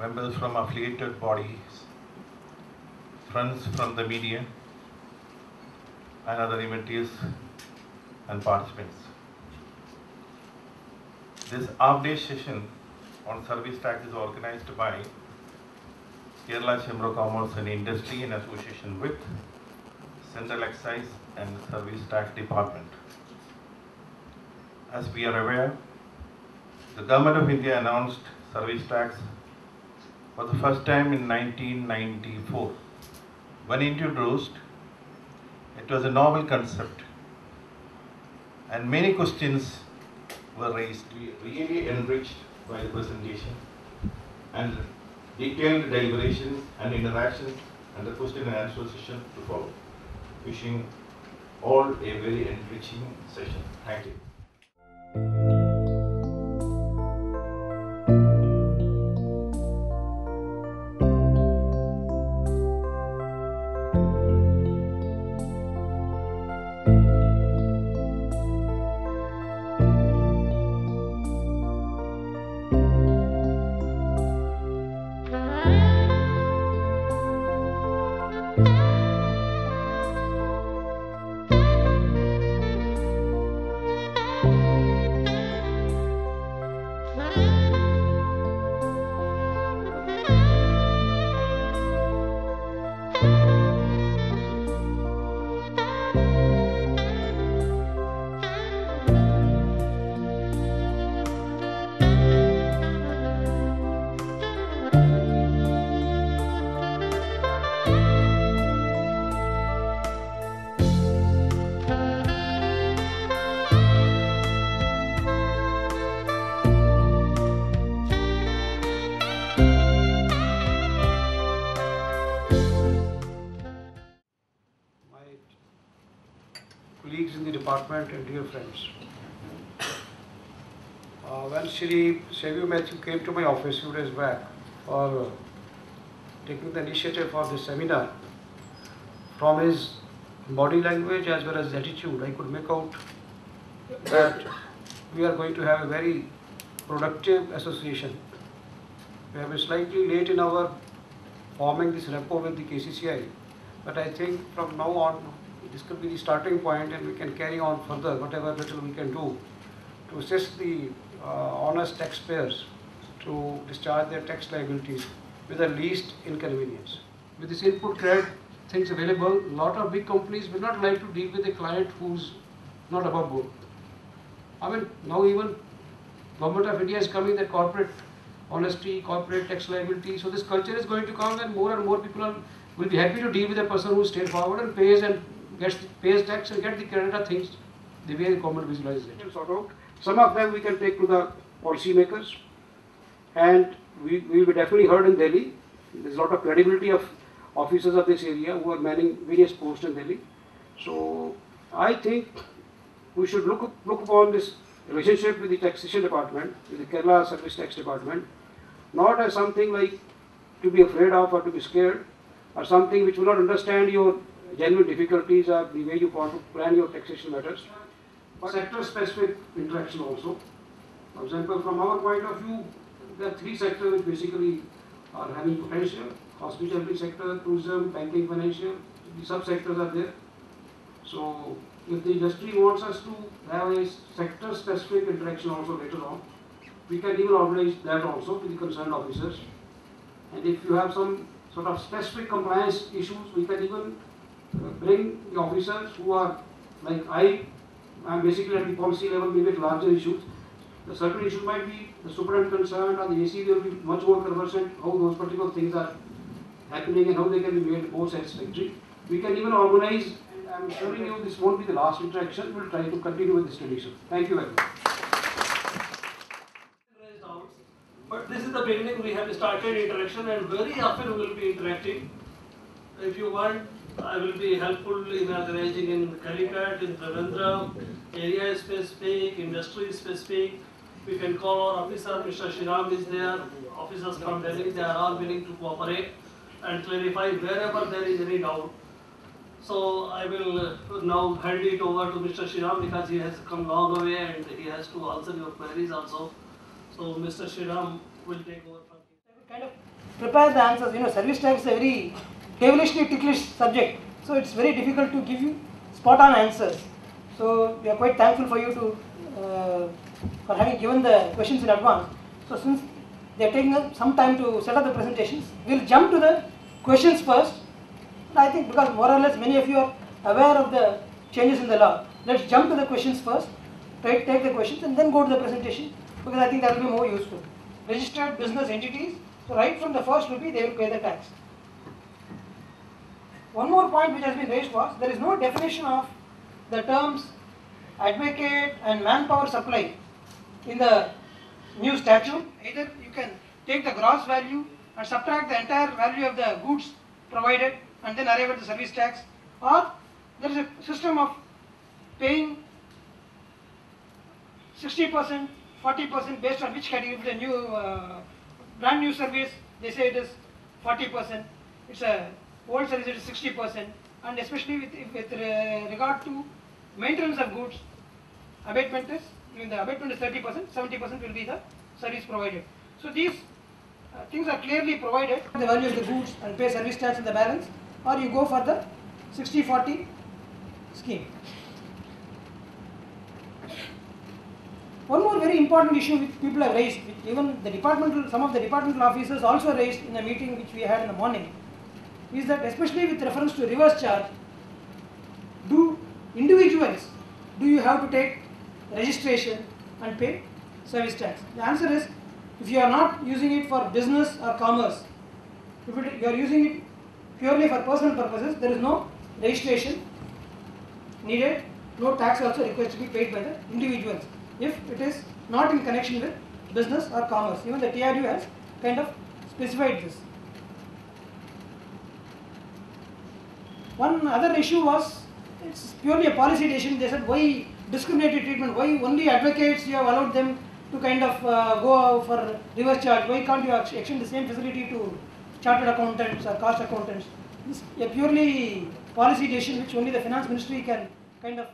members from affiliated bodies, friends from the media, and other invitees and participants. This half-day session on service tax is organized by Kerala Chamber of Commerce and Industry in association with Central Excise and Service Tax Department. As we are aware, the Government of India announced service tax for the first time in 1994. When introduced, it was a novel concept and many questions were raised. We really enriched by the presentation and detailed deliberations and interactions and the question and answer session to follow. Wishing all a very enriching session. Thank you. Colleagues in the department and dear friends. When Shri Sevio Matthew came to my office a few days back for taking the initiative for this seminar, from his body language as well as attitude, I could make out that we are going to have a very productive association. We have been slightly late in our forming this rapport with the KCCI, but I think from now on this could be the starting point and we can carry on further whatever little we can do to assist the honest taxpayers to discharge their tax liabilities with the least inconvenience. With this input credit things available, a lot of big companies will not like to deal with a client who's not above board. I mean, now even Government of India is coming that corporate honesty, corporate tax liability, so this culture is going to come and more people will be happy to deal with a person who is straightforward and pays tax and get the credit of things the way the government visualizes it. Sort out. Some of them we can take to the policy makers and we will be definitely heard in Delhi. There is a lot of credibility of officers of this area who are manning various posts in Delhi. So I think we should look upon this relationship with the taxation department, with the Kerala Service Tax Department, not as something like to be afraid of or to be scared, or something which will not understand your genuine difficulties or the way you want to plan your taxation matters, but sector-specific interaction also. For example, from our point of view, there are three sectors which basically are having potential: hospitality sector, tourism, banking, financial. The sub-sectors are there. So, if the industry wants us to have a sector-specific interaction also later on, we can even organize that also with the concerned officers. And if you have some sort of specific compliance issues, we can even bring the officers who are like I am basically at the policy level, maybe at larger issues. The certain issue might be the superintendent concerned or the AC will be much more conversant how those particular things are happening and how they can be made more satisfactory. We can even organize, and I am assuring you this won't be the last interaction, we will try to continue with this tradition. Thank you very much. But this is the beginning, we have started interaction and very often we will be interacting. If you want, I will be helpful in organizing in Calicut, in Trivandrum, area specific, industry specific. We can call our officer, Mr. Shriram is there, officers from Delhi, they are all willing to cooperate and clarify wherever there is any doubt. So I will now hand it over to Mr. Shriram because he has come long way and he has to answer your queries also. So Mr. Shriram will take over from here. Kind of prepare the answers. Service tax is a very devilishly ticklish subject, so it's very difficult to give you spot on answers. So we are quite thankful for you to for having given the questions in advance. So since they are taking some time to set up the presentations, we'll jump to the questions first. I think because more or less many of you are aware of the changes in the law, let's jump to the questions first, take the questions and then go to the presentation, because I think that will be more useful. Registered business entities, so right from the first rupee they will pay the tax. One more point which has been raised was, there is no definition of the terms advocate and manpower supply in the new statute. Either you can take the gross value and subtract the entire value of the goods provided and then arrive at the service tax, or there is a system of paying 60%, 40% based on which category. If it's a new, brand new service, they say it is 40%. It's a old service, it is 60%. And especially with regard to maintenance of goods, abatement is, the abatement is 30%, 70% will be the service provided. So these things are clearly provided. The value of the goods and pay service tax in the balance, or you go for the 60-40 scheme. One more very important issue which people have raised, which even the some of the departmental officers also raised in a meeting which we had in the morning, is that especially with reference to reverse charge, do you have to take registration and pay service tax? The answer is, if you are not using it for business or commerce, if you are using it purely for personal purposes, there is no registration needed, no tax also required to be paid by the individuals, if it is not in connection with business or commerce. Even the TRU has kind of specified this. One other issue was, it's purely a policy decision. They said, why discriminatory treatment? Why only advocates you have allowed them to kind of go for reverse charge? Why can't you extend the same facility to chartered accountants or cost accountants? This is a purely policy decision which only the finance ministry can kind of